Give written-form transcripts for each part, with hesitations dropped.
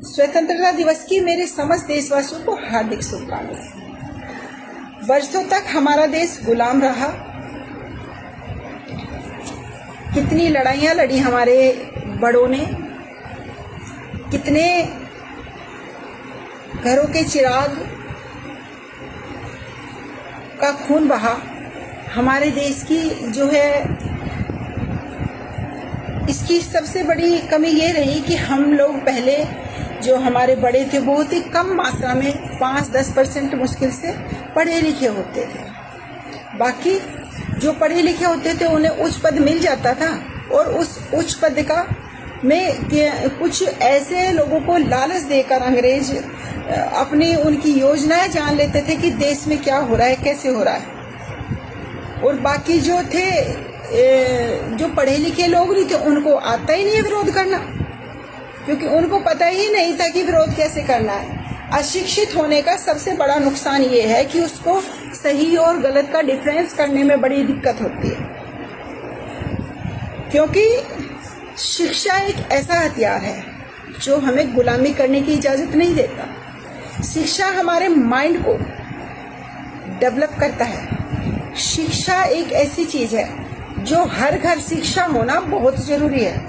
स्वतंत्रता दिवस की मेरे समस्त देशवासियों को हार्दिक शुभकामनाएं। वर्षों तक हमारा देश गुलाम रहा, कितनी लड़ाइयां लड़ी हमारे बड़ों ने, कितने घरों के चिराग का खून बहा। हमारे देश की जो है इसकी सबसे बड़ी कमी ये रही कि हम लोग पहले जो हमारे बड़े थे बहुत ही कम मात्रा में 5-10% मुश्किल से पढ़े लिखे होते थे। बाकी जो पढ़े लिखे होते थे उन्हें उच्च पद मिल जाता था और उस उच्च पद का में कुछ ऐसे लोगों को लालच देकर अंग्रेज अपनी उनकी योजनाएं जान लेते थे कि देश में क्या हो रहा है, कैसे हो रहा है। और बाकी जो थे जो पढ़े लिखे लोग नहीं थे उनको आता ही नहीं विरोध करना, क्योंकि उनको पता ही नहीं था कि विरोध कैसे करना है। अशिक्षित होने का सबसे बड़ा नुकसान ये है कि उसको सही और गलत का डिफरेंस करने में बड़ी दिक्कत होती है, क्योंकि शिक्षा एक ऐसा हथियार है जो हमें गुलामी करने की इजाजत नहीं देता। शिक्षा हमारे माइंड को डेवलप करता है। शिक्षा एक ऐसी चीज है जो हर घर शिक्षा होना बहुत जरूरी है।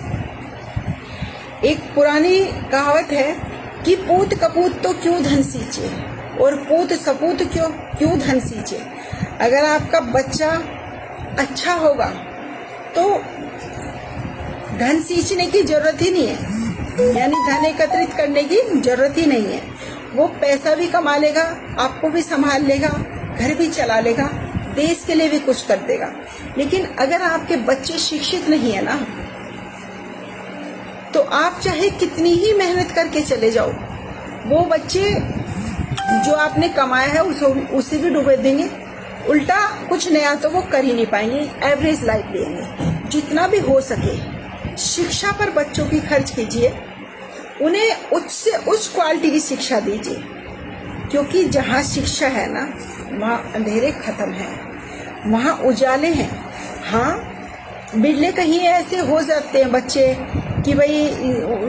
एक पुरानी कहावत है कि पूत कपूत तो क्यों धन सींचे और पूत सपूत क्यों धन सींचे। अगर आपका बच्चा अच्छा होगा तो धन सींचने की जरूरत ही नहीं है, यानी धन एकत्रित करने की जरूरत ही नहीं है। वो पैसा भी कमा लेगा, आपको भी संभाल लेगा, घर भी चला लेगा, देश के लिए भी कुछ कर देगा। लेकिन अगर आपके बच्चे शिक्षित नहीं है ना, तो आप चाहे कितनी ही मेहनत करके चले जाओ, वो बच्चे जो आपने कमाया है उसे भी डूबे देंगे। उल्टा कुछ नया तो वो कर ही नहीं पाएंगे, एवरेज लाइफ लेंगे। जितना भी हो सके शिक्षा पर बच्चों की खर्च कीजिए, उन्हें उच्च से उच्च क्वालिटी की शिक्षा दीजिए, क्योंकि जहाँ शिक्षा है ना वहाँ अंधेरे खत्म है, वहाँ उजाले हैं। हाँ, बिरले कहीं ऐसे हो जाते हैं बच्चे कि भाई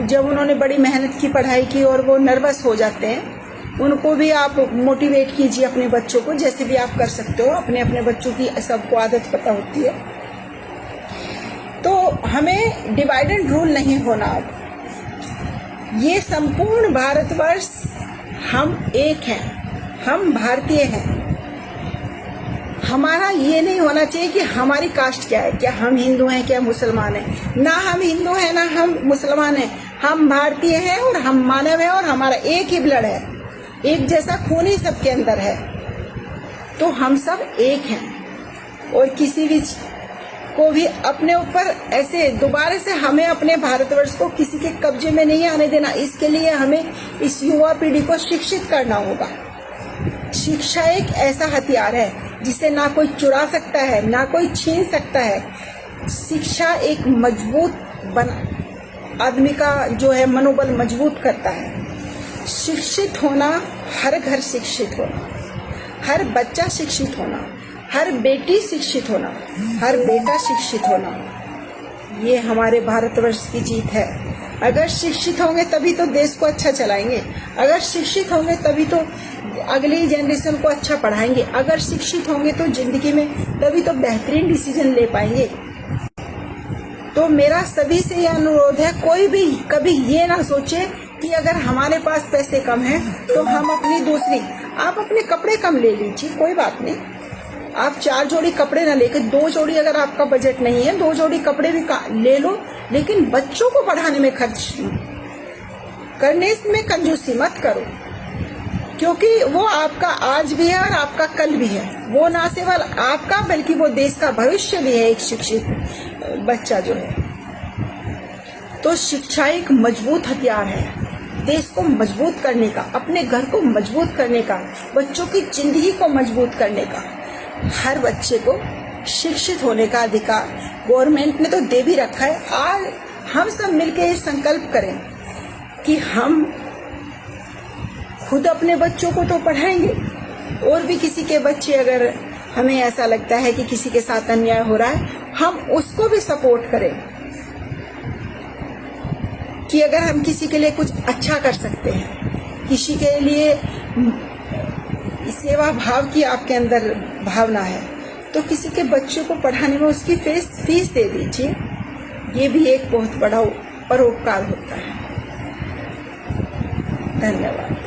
जब उन्होंने बड़ी मेहनत की पढ़ाई की और वो नर्वस हो जाते हैं, उनको भी आप मोटिवेट कीजिए अपने बच्चों को, जैसे भी आप कर सकते हो। अपने अपने बच्चों की सबको आदत पता होती है। तो हमें डिवाइड एंड रूल नहीं होना। अब ये संपूर्ण भारतवर्ष हम एक हैं, हम भारतीय हैं। हमारा ये नहीं होना चाहिए कि हमारी कास्ट क्या है, क्या हम हिंदू हैं, क्या मुसलमान हैं। ना हम हिंदू हैं ना हम मुसलमान हैं, हम भारतीय हैं और हम मानव हैं और हमारा एक ही ब्लड है, एक जैसा खून ही सबके अंदर है। तो हम सब एक हैं और किसी भी को भी अपने ऊपर ऐसे दोबारा से हमें अपने भारतवर्ष को किसी के कब्जे में नहीं आने देना। इसके लिए हमें इस युवा पीढ़ी को शिक्षित करना होगा। शिक्षा एक ऐसा हथियार है जिसे ना कोई चुरा सकता है ना कोई छीन सकता है। शिक्षा एक मजबूत आदमी का जो है मनोबल मजबूत करता है। शिक्षित होना, हर घर शिक्षित होना, हर बच्चा शिक्षित होना, हर बेटी शिक्षित होना, हर बेटा शिक्षित होना, ये हमारे भारतवर्ष की जीत है। अगर शिक्षित होंगे तभी तो देश को अच्छा चलाएंगे, अगर शिक्षित होंगे तभी तो अगली जनरेशन को अच्छा पढ़ाएंगे, अगर शिक्षित होंगे तो जिंदगी में तभी तो बेहतरीन डिसीजन ले पाएंगे। तो मेरा सभी से यह अनुरोध है, कोई भी कभी ये ना सोचे कि अगर हमारे पास पैसे कम हैं तो हम अपनी दूसरी, आप अपने कपड़े कम ले लीजिए, कोई बात नहीं। आप 4 जोड़ी कपड़े ना लेकर 2 जोड़ी, अगर आपका बजट नहीं है 2 जोड़ी कपड़े भी ले लो, लेकिन बच्चों को पढ़ाने में खर्च करने में कंजूसी मत करो, क्योंकि वो आपका आज भी है और आपका कल भी है। वो ना केवल आपका बल्कि वो देश का भविष्य भी है, एक शिक्षित बच्चा जो है। तो शिक्षा एक मजबूत हथियार है, देश को मजबूत करने का, अपने घर को मजबूत करने का, बच्चों की जिंदगी को मजबूत करने का। हर बच्चे को शिक्षित होने का अधिकार गवर्नमेंट ने तो दे भी रखा है। आज हम सब मिलकर ये संकल्प करें कि हम खुद अपने बच्चों को तो पढ़ाएंगे, और भी किसी के बच्चे अगर हमें ऐसा लगता है कि किसी के साथ अन्याय हो रहा है, हम उसको भी सपोर्ट करें। कि अगर हम किसी के लिए कुछ अच्छा कर सकते हैं, किसी के लिए सेवा भाव की आपके अंदर भावना है, तो किसी के बच्चों को पढ़ाने में उसकी फीस दे दीजिए। ये भी एक बहुत बड़ा परोपकार होता है। धन्यवाद।